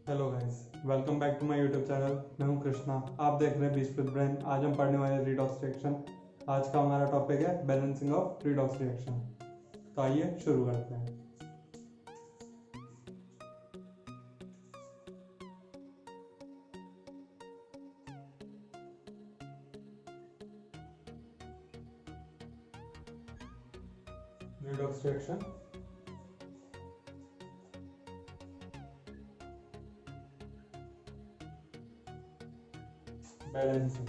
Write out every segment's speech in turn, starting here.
Hello guys, welcome back to my YouTube channel. मैं हूं कृष्णा, आप देख रहे हैं बीच विद ब्रेन। आज हम पढ़ने वाले रिडॉक्स रिएक्शन। आज का हमारा टॉपिक है बैलेंसिंग ऑफ रिडॉक्स रिएक्शन। तो आइए शुरू करते हैं। Redox reaction balancing.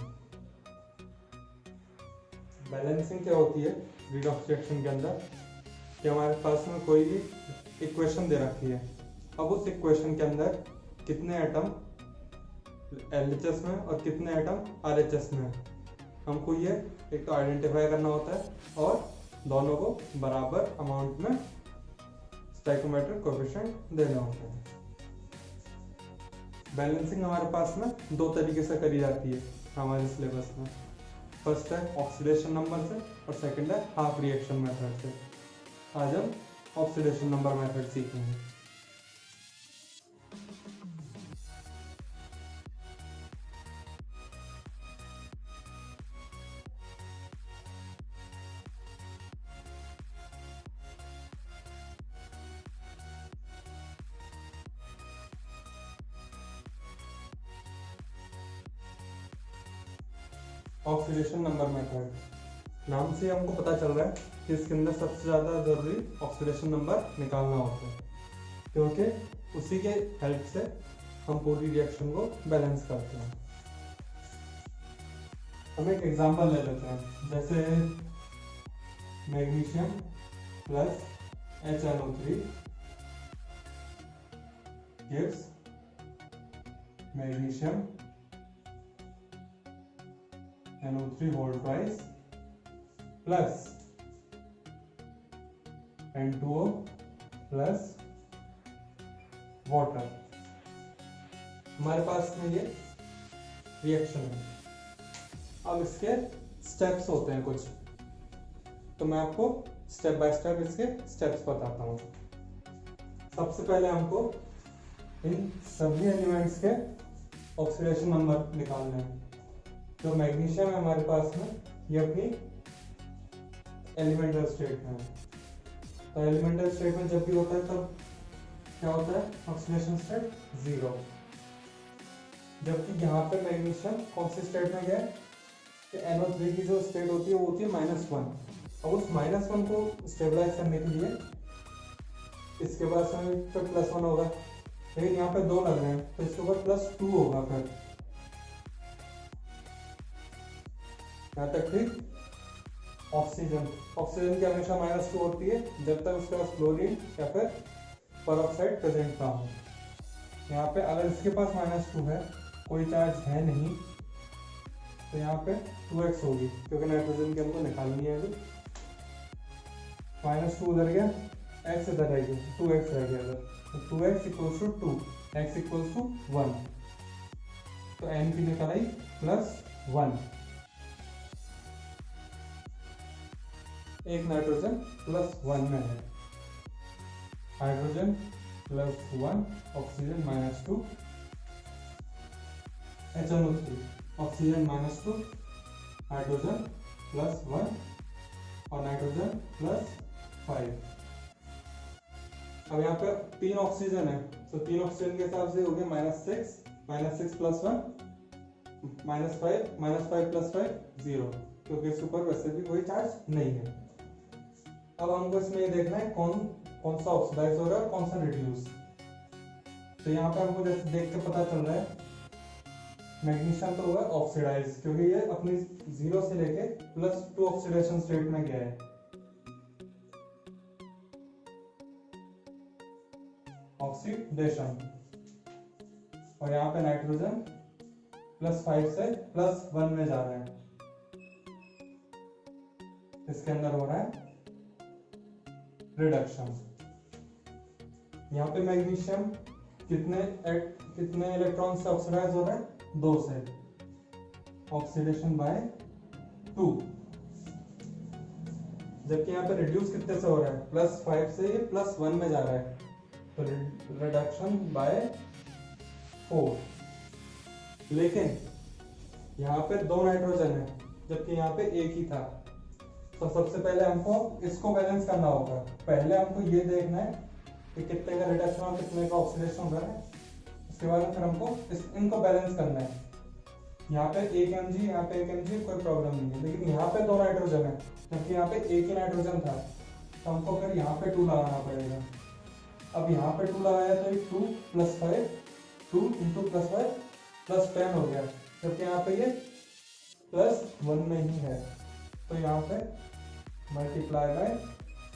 बैलेंसिंग क्या होती है रिडॉक्स रिएक्शन के अंदर कि हमारे पास में कोई भी इक्वेशन दे रखी है। अब उस इक्वेशन के अंदर कितने एटम LHS में और कितने एटम RHS में, हमको ये एक तो आइडेंटिफाई करना होता है और दोनों को बराबर अमाउंट में स्टोइकोमेट्रिक कोएफिशिएंट देने होते हैं। बैलेंसिंग हमारे पास में दो तरीके से करी जाती है हमारे सिलेबस में। फर्स्ट है ऑक्सीडेशन नंबर से और सेकंड है हाफ रिएक्शन मेथड से। आज हम ऑक्सीडेशन नंबर मेथड सीखेंगे। ऑक्सीडेशन नंबर मेथड नाम से हमको पता चल रहा है कि इसके अंदर सबसे ज़्यादा ज़रूरी ऑक्सीडेशन नंबर निकालना होता है, क्योंकि उसी के हेल्प से हम पूरी रिएक्शन को बैलेंस करते हैं। हम एक एग्जांपल ले लेते हैं, जैसे magnesium plus HNO3 gives magnesium NO3 whole twice plus N2O plus water. हमारे पास में ये रिएक्शन है। अब इसके स्टेप्स होते हैं कुछ, तो मैं आपको स्टेप बाय स्टेप इसके स्टेप्स बताता हूँ। सबसे पहले हमको इन सभी एलिमेंट्स के ऑक्सीडेशन नंबर निकालने हैं। तो मैग्नीशियम है हमारे पास में, ये अपनी एलिमेंटल स्टेट में है। तो एलिमेंटल स्टेट में जब भी होता है तब क्या होता है, ऑक्सीडेशन स्टेट 0। जबकि यहाँ पे मैग्नीशियम कौन सी स्टेट में गया है कि NO3 की जो स्टेट होती है वो होती है -1। अब उस -1 को स्टेबलाइज करने के लिए इसके बाद समय फिर +1 होगा, लेकिन यहाँ पे 2 लग रहे हैं तो इसके ऊपर +2 होगा। फिर यहाँ तक ठीक। ऑक्सीजन की हमेशा -2 होती है जब तक उसके पास क्लोरीन या फिर परऑक्साइड प्रेजेंट ना हो। यहाँ पे अगर इसके पास -2 है, कोई चार्ज है नहीं, तो यहाँ पे 2x होगी, क्योंकि नाइट्रोजन की हमको निकालनी है अभी। -2 उधर गया, x इधर रह गया, 2x रह गया इधर। तो 2x equals to 2, x equals to 1। तो n की निकल आई +1। एक नाइट्रोजन +1 में है, hydrogen +1, oxygen -2, HNO3, oxygen -2, hydrogen +1 और नाइट्रोजन +5। अब यहाँ पे 3 ऑक्सीजन है, तो 3 ऑक्सीजन के हिसाब से हो गया -6 +1 -5 + 5 0, क्योंकि इसके ऊपर वैसे भी कोई चार्ज नहीं है। अब हमको इसमें ये देखना है कौन सा ऑक्सीडाइज हो रहा है और कौन सा रिड्यूस। तो यहाँ पे हमको जैसे देख के पता चल रहा है मैग्नीशियम तो होगा ऑक्सीडाइज, क्योंकि ये अपनी 0 से लेके +2 ऑक्सीडेशन स्टेट में गया है। ऑक्सीडेशन। और यहाँ पे नाइट्रोजन +5 से +1 में जा रहा है, इसके अंदर हो रहा है रिडक्शन। यहाँ पे मैग्नीशियम कितने इलेक्ट्रॉन से ऑक्सीडाइज हो रहा है, 2 से। Oxidation by 2। जबकि यहाँ पे रिड्यूस कितने से हो रहा है, +5 से ये +1 में जा रहा है, तो रिडक्शन बाय 4, लेकिन यहाँ पे 2 नाइट्रोजन है जबकि यहाँ पे एक ही था। तो सबसे पहले हमको इसको बैलेंस करना होगा। पहले हमको ये देखना है कि कितने का रिडक्शन और कितने का ऑक्सीडेशन हो रहा है, उसके बाद फिर हमको इनको बैलेंस करना है। यहाँ पे 1 mg, यहाँ पे 1 mg, कोई प्रॉब्लम नहीं है, लेकिन यहाँ पे 2 नाइट्रोजन है जबकि यहाँ पे एक ही नाइट्रोजन था, तो हमको फिर यहाँ पे 2 लगाना पड़ेगा। अब यहाँ पे 2 लगाया तो 2 + 5, 2 × +5 +10 हो गया, जबकि यहाँ पे ये +1 में ही है, तो यहाँ पे मल्टीप्लाई बाय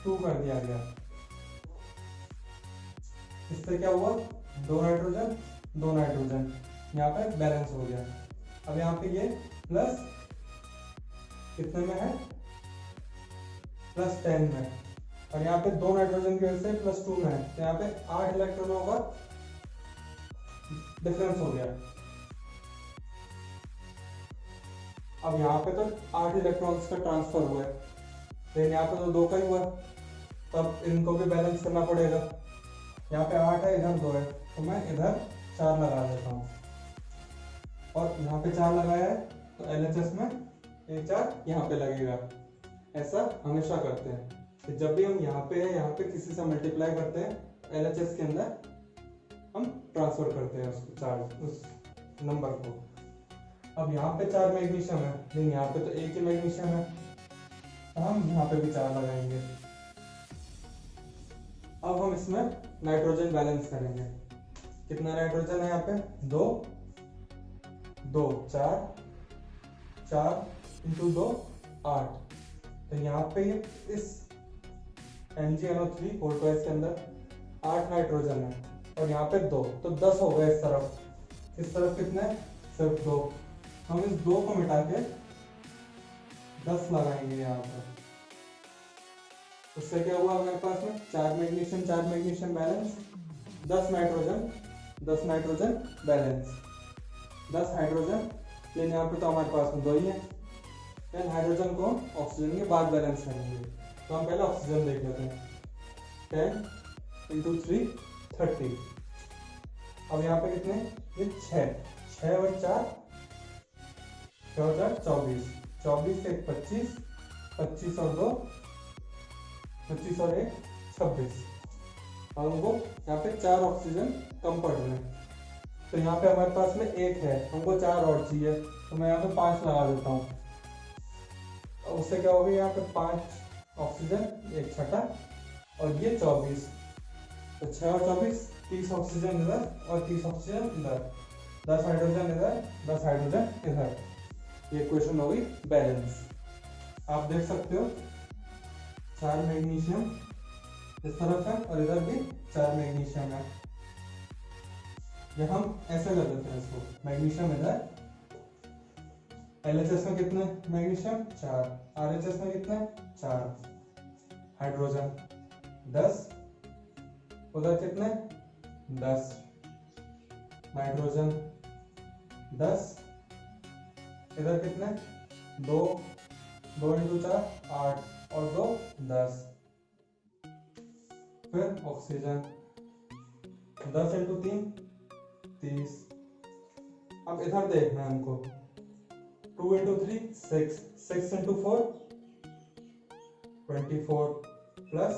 2 कर दिया गया। इससे क्या हुआ, 2 नाइट्रोजन 2 नाइट्रोजन यहाँ पे बैलेंस हो गया। अब यहाँ पे ये प्लस कितने में है, +10 में, और यहाँ पे 2 नाइट्रोजन की वजह से +2 में है, तो यहाँ पे 8 इलेक्ट्रॉनों का डिफरेंस हो गया। अब यहाँ पे तो 8 इलेक्ट्रॉन्स का ट्रांसफर हुआ है, लेकिन यहाँ पे तो 2 का ही हुआ, तब इनको भी बैलेंस करना पड़ेगा। यहाँ पे 8 है, इधर 2 है, तो मैं इधर 4 लगा देता हूँ, और यहाँ पे 4 लगाया है तो LHS में एक 4 यहाँ पे लगेगा। ऐसा हमेशा करते हैं कि जब भी हम यहाँ पे किसी से मल्टीप्लाई करते हैं, LHS के अंदर हम ट्रांसफर करते हैं उसको, चार्ज, उस नंबर को। अब यहाँ पे 4 मैग्नीशियम है, लेकिन यहाँ पे तो एक ही मैग्नीशियम है, तो हम यहाँ पे भी 4 लगाएंगे। अब हम इसमें नाइट्रोजन बैलेंस करेंगे। कितना नाइट्रोजन है यहाँ पे, 2 2 4 4 × 2 8, तो यहाँ पे इस MgNO3 4 के अंदर 8 नाइट्रोजन है, और यहाँ पे 2, तो 10 हो गए इस तरफ। इस तरफ कितने, सिर्फ 2। हम इस 2 को मिटा के 10 लगाएंगे यहाँ पर। उससे क्या हुआ हमारे पास में, 4 magnesium balance, 10 nitrogen balance, 10 hydrogen, लेकिन यहाँ पे तो हमारे पास में 2 ही है। फिर हाइड्रोजन को ऑक्सीजन के बाद बैलेंस करेंगे, तो हम पहले ऑक्सीजन देख लेते हैं। 10 × 3 30। अब यहाँ पे कितने, ये 6 और 4 24, 24 से 25, 25 और 2 25 और 1 26। और हमको यहाँ पे 4 ऑक्सीजन कम पड़ रहे हैं, तो यहाँ पे हमारे पास में 1 है, हमको 4 और चाहिए, तो मैं यहाँ पे 5 लगा देता हूँ। उससे क्या होगा, यहाँ पे 5 ऑक्सीजन, 1 छठा, और ये 24, तो 6 और 24 30 ऑक्सीजन इधर और 30 ऑक्सीजन इधर, 10 हाइड्रोजन इधर, 10 हाइड्रोजन इधर। ये इक्वेशन हो गई बैलेंस। आप देख सकते हो 4 मैग्नीशियम इस तरफ है और इधर भी 4 मैग्नीशियम है। ये हम ऐसे कर देते हैं इसको, मैग्नीशियम इधर, LHS में कितने मैग्नीशियम, 4, RHS में कितने, 4, हाइड्रोजन 10, उधर कितने, 10, नाइट्रोजन 10, इधर कितने, 2 × 4 8 और 2 10, फिर ऑक्सीजन 10 × 3 30। अब इधर देखना है हमको, 2 × 3 6, 6 × 4 24 प्लस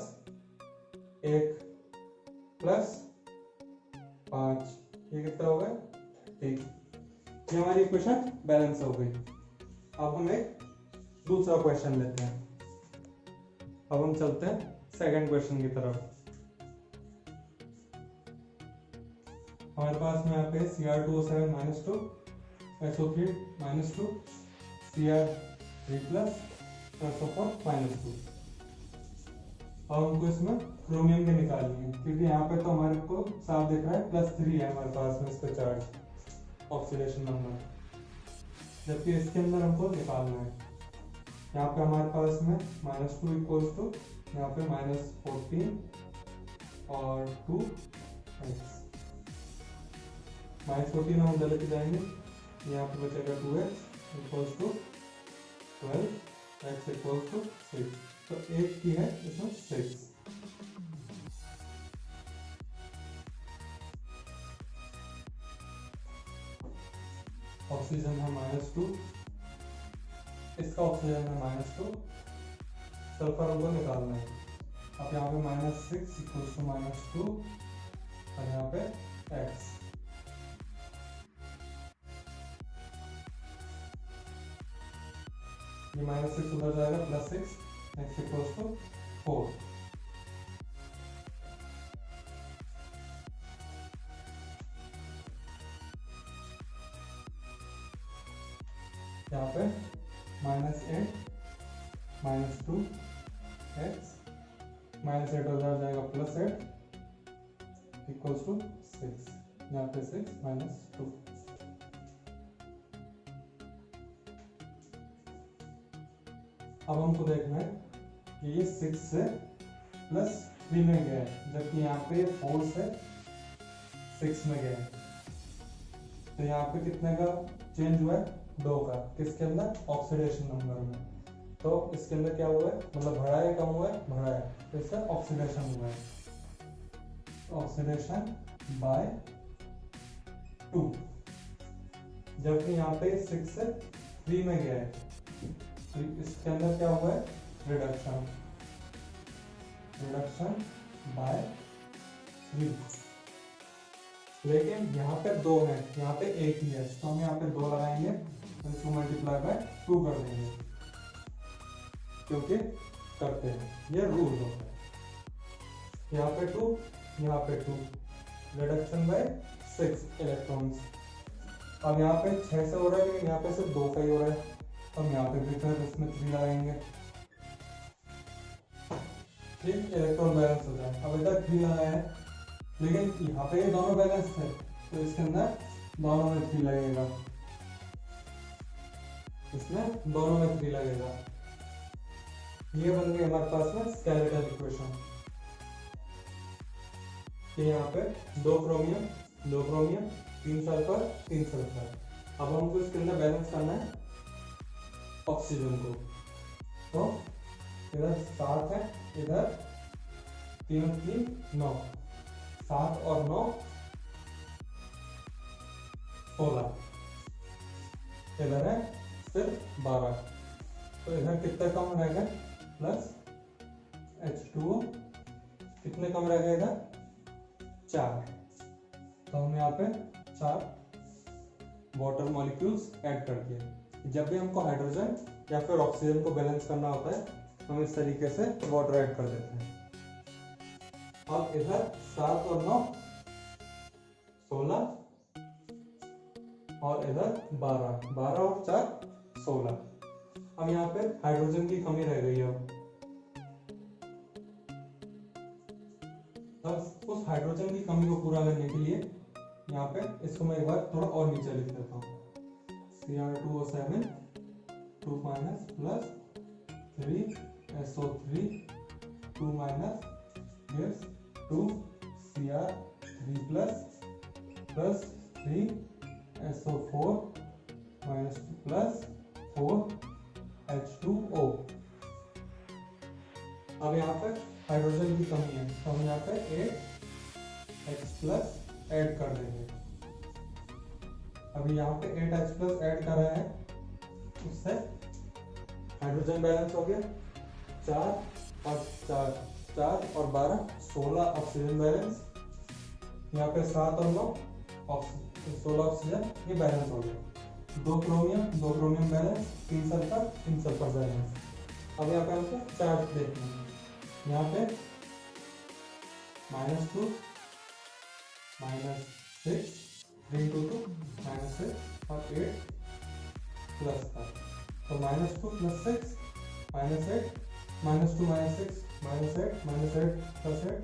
1 प्लस 5, ये कितना हो गया, ठीक। ये हमारी इक्वेशन बैलेंस हो गई। अब हम एक दूसरा क्वेश्चन लेते हैं। अब हम चलते हैं सेकंड क्वेश्चन की तरफ। हमारे पास में यहाँ पे Cr2O7 -2, SO3 -2, Cr3 SO4 -2। अब हमको इसमें क्रोमियम के निकालनी है, क्योंकि यहाँ पे तो हमारे को साफ दिख रहा है +3 है हमारे पास में इसका चार्ज, ऑक्सीडेशन नंबर, जबकि इसके अंदर हमको निकालना है। यहाँ पे हमारे पास में -2 इक्वल्स टू यहाँ पे -14 और 2x, -14 हम उधर लेके जाएंगे, यहाँ पे बचेगा 2x equals to 12, x equals to 6, तो 8 की है इसमें 6। ऑक्सीजन है -2, इसका ऑक्सीजन है -2, सल्फर हमको निकालना है। अब यहाँ पे -6 इक्वल्स टू -2 और यहाँ पे x। ये -6 उधर जाएगा, +6, x इक्वल्स टू 4। यहाँ पे -8 -2 x, -8 उधर जाएगा, +8 इक्वल्स टू 6, यहाँ पे 6 -2। अब हमको देखना है कि ये 6 से +3 में गया है, जबकि यहाँ पे 4 से 6 में गया है। तो यहाँ पे कितने का चेंज हुआ है? 2 का। किसके अंदर? ऑक्सीडेशन नंबर में। तो इसके अंदर क्या हुआ है, मतलब बढ़ा है कम हुआ है? बढ़ा है, तो इसका ऑक्सीडेशन हुआ है, ऑक्सीडेशन बाय 2। जबकि यहाँ पे 6 से 3 में गया है, तो इसके अंदर क्या हुआ है? Reduction, reduction by 3। लेकिन यहाँ पे 2 है, यहाँ पे 1 ही है, तो हम यहाँ पे 2 लगाएंगे, तो इसको मल्टीप्लाई बाय 2 कर देंगे, क्योंकि करते हैं, ये रूल होता है। यहाँ पे 2, यहाँ पे 2, रिडक्शन बाय 6 इलेक्ट्रॉन्स। अब यहाँ पे 6 से हो रहा है, लेकिन यहाँ पे सिर्फ 2 का ही हो रहा है, हम यहाँ पे भी फिर इसमें 3 लगाएंगे, ठीक, इलेक्ट्रॉन बैलेंस हो जाए। अब इधर 3 लगाया है, लेकिन यहाँ पे ये दोनों बैलेंस थे, तो इसके अंदर दोनों में 3 लगेगा, इसमें दोनों में 3 लगेगा। ये बन गई हमारे पास में स्केलेटल इक्वेशन, कि यहाँ पे 2 क्रोमियम 3 सल्फर 3 सल्फर। अब हमको इसके अंदर बैलेंस करना है ऑक्सीजन को, तो इधर 7 है, इधर 3 3 9, 7 और 9 16, इधर है सिर्फ 12, तो इधर कितना कम रहेगा? प्लस H2O, कितने कम रहेगा इधर? 4। तो हम यहाँ पे 4 वाटर मॉलिक्यूल्स ऐड कर दिए। जब भी हमको हाइड्रोजन या फिर ऑक्सीजन को बैलेंस करना होता है, हम इस तरीके से वाटर ऐड कर देते हैं। अब इधर 7 और 9 16, और इधर 12 और 4 16। अब यहाँ पे हाइड्रोजन की कमी रह गई है। अब उस हाइड्रोजन की कमी को पूरा करने के लिए यहाँ पे इसको मैं एक बार थोड़ा और नीचे लिख देता हूँ, Cr2O7 2 minus plus 3SO3 2 minus gives 2 Cr3 plus 3SO4 minus plus 4H2O। अब यहाँ पे हाइड्रोजन की कमी है, तो हम यहाँ पे 8H प्लस ऐड कर देंगे। अभी यहाँ पे 8H प्लस ऐड कर रहे हैं, उससे हाइड्रोजन बैलेंस हो गया, 4 और 12 16 ऑक्सीजन बैलेंस। यहाँ पे 7 और 9 16 ऑक्सीजन, ये बैलेंस हो गया। 2 क्रोमियम बैलेंस, 3 सल्फर बैलेंस। अब यहाँ पे हमको चार्ज देखना है, यहाँ पे -2 -6 3 2 2 -6 और 8 प्लस का, तो -2 + 6 -8 -2 -6 -8 प्लस 8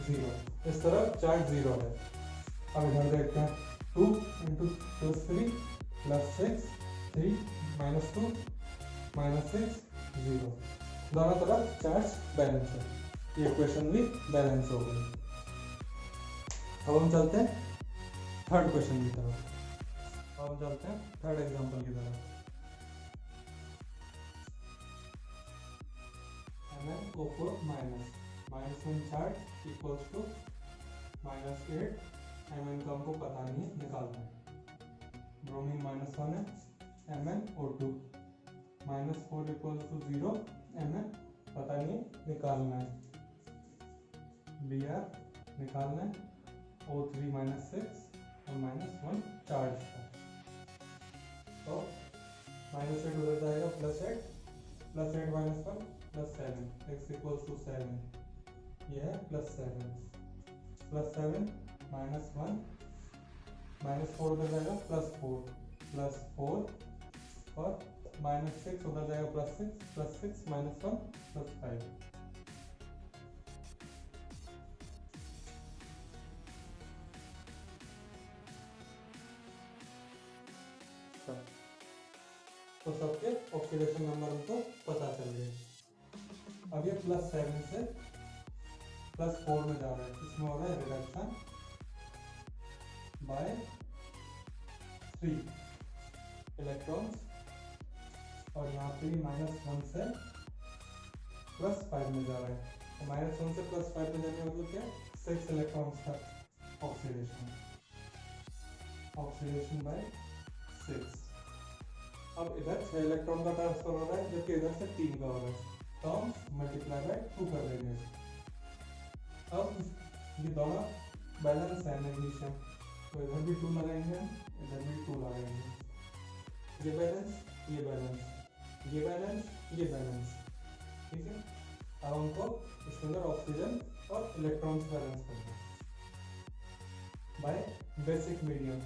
0। इस तरह चार्ज 0 है। अब इधर देखते हैं, 2 × +3 + 6 3 -2 -6 0। दोनों तरफ चार्ज बैलेंस है, ये इक्वेशन भी बैलेंस हो गई। अब हम चलते हैं थर्ड क्वेश्चन की तरफ। अब चलते हैं थर्ड एग्जांपल की तरफ। MnO4 -1 charge equals to -8। Mn का हमको पता नहीं है, निकालना है। ब्रोमीन -1 है, MnO2 -4 = 0, Mn पता नहीं निकालना है, Br निकालना है, O3 -6 और -1 चार्ज का। तो -8 उधर जाएगा, +8 +8 - 1 +7, x = 7, ये है +7 +7 -1 -4 उधर जाएगा, +4 +4 और -6 उधर जाएगा, +6 +6 -1 +5। तो सबके ऑक्सीडेशन नंबर हमको पता चल गए। अब ये +7 से +4 में जा रहा है, इसमें हो रहा है रिडक्शन बाय 3 इलेक्ट्रॉन्स, और यहाँ पे भी -1 से +5 में जा रहा है। तो -1 से +5 में जाने मतलब क्या, 6 इलेक्ट्रॉन्स का ऑक्सीडेशन बाय 6। अब इधर 6 इलेक्ट्रॉन का ट्रांसफर हो रहा है, जबकि इधर से 3 का हो रहा है, तो हम मल्टीप्लाई बाय 2 कर देंगे। अब ये दोनों बैलेंस है मैग्नीशियम, तो इधर भी 2 लगाएंगे, इधर भी 2 लगाएंगे, ये बैलेंस ये बैलेंस ये बैलेंस ये बैलेंस, ठीक है। अब हमको इसके अंदर ऑक्सीजन और इलेक्ट्रॉन्स बैलेंस करना है बाय बेसिक मीडियम।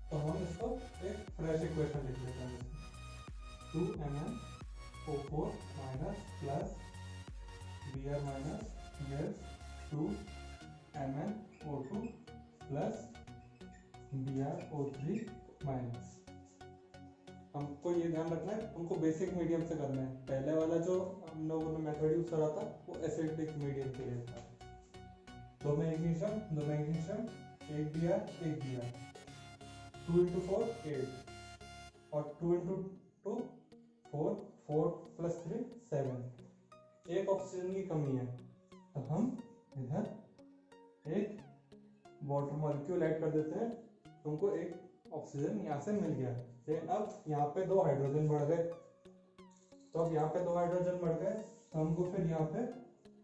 तो हम इसको एक फ्रेश इक्वेशन लिख लेते हैं, 2MnO4 plus Br gives 2MnO2 plus BrO3 minus. हमको ये ध्यान रखना है, हमको बेसिक मीडियम से करना है। पहले वाला जो हम लोगों ने मेथड यूज करा था वो एसिडिक मीडियम के लिए था। 2 मैग्नीशियम 2 मैग्नीशियम, 1 Br 1 Br, 2 × 4 8 और 2 × 2 4, 4 + 3 7। एक ऑक्सीजन की कमी है, तो हम इधर एक वाटर मॉलिक्यूल ऐड कर देते हैं, तुमको एक ऑक्सीजन यहाँ से मिल गया। लेकिन अब यहाँ पे 2 हाइड्रोजन बढ़ गए, तो अब यहाँ पे 2 हाइड्रोजन बढ़ गए, तो हमको फिर यहाँ पे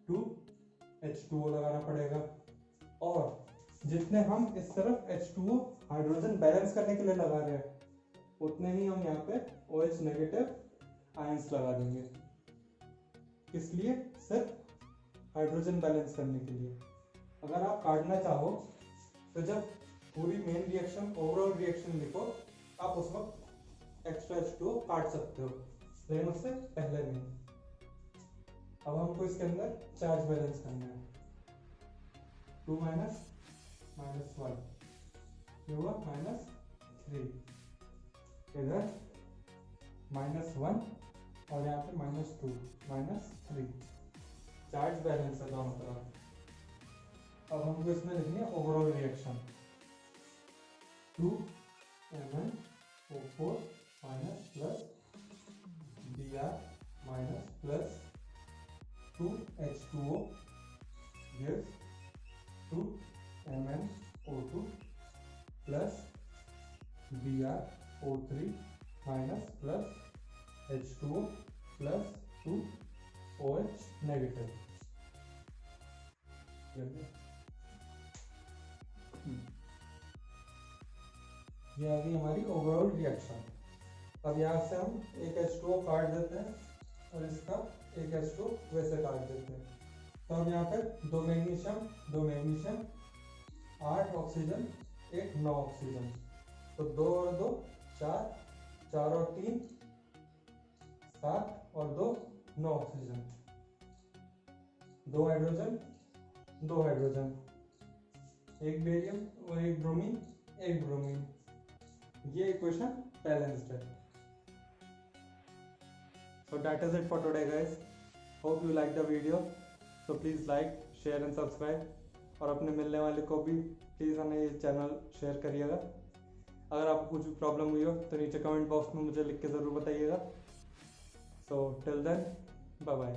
2H2O लगाना पड़ेगा। और जितने हम इस तरफ H2O हाइड्रोजन बैलेंस करने के लिए लगा रहे हैं, उतने ही हम यहाँ पे OH नेगेटिव आयंस लगा देंगे। इसलिए सिर्फ हाइड्रोजन बैलेंस करने के लिए। अगर आप काटना चाहो तो जब पूरी मेन रिएक्शन ओवरऑल रिएक्शन लिखो, आप उस वक्त एक्स्ट्रा H2O काट सकते हो, लेकिन उससे पहले नहीं। अब हमको इसके अंदर चार्ज बैलेंस करना है, 2 - -1 ये हुआ -3, इधर -1 और यहाँ पे -2 -3, चार्ज बैलेंस है दोनों तरफ। अब हमको इसमें लिखनी है overall reaction, 2MnO4 plus Br plus 2H2O gives 2MnO2 plus BrO3 plus H2O plus 2OH negative. ये आ गई हमारी ओवरऑल रिएक्शन। अब यहाँ से हम एक H2O काट देते हैं और इसका एक H2O वैसे काट देते हैं। तो अब यहाँ पे 2 मैग्नीशियम 8 ऑक्सीजन 1 9 ऑक्सीजन, तो 2 और 2 4, 4 और 3 7 और 2 9 ऑक्सीजन, 2 हाइड्रोजन 2 हाइड्रोजन, 1 बेरियम और 1 ब्रोमीन। ये इक्वेशन बैलेंस्ड है। So that is it for today guys. Hope you like the video. So please like, share and subscribe. और अपने मिलने वाले को भी प्लीज़ हमें ये चैनल शेयर करिएगा। अगर आपको कुछ भी प्रॉब्लम हुई हो तो नीचे कमेंट बॉक्स में मुझे लिख के ज़रूर बताइएगा। So till then, bye bye.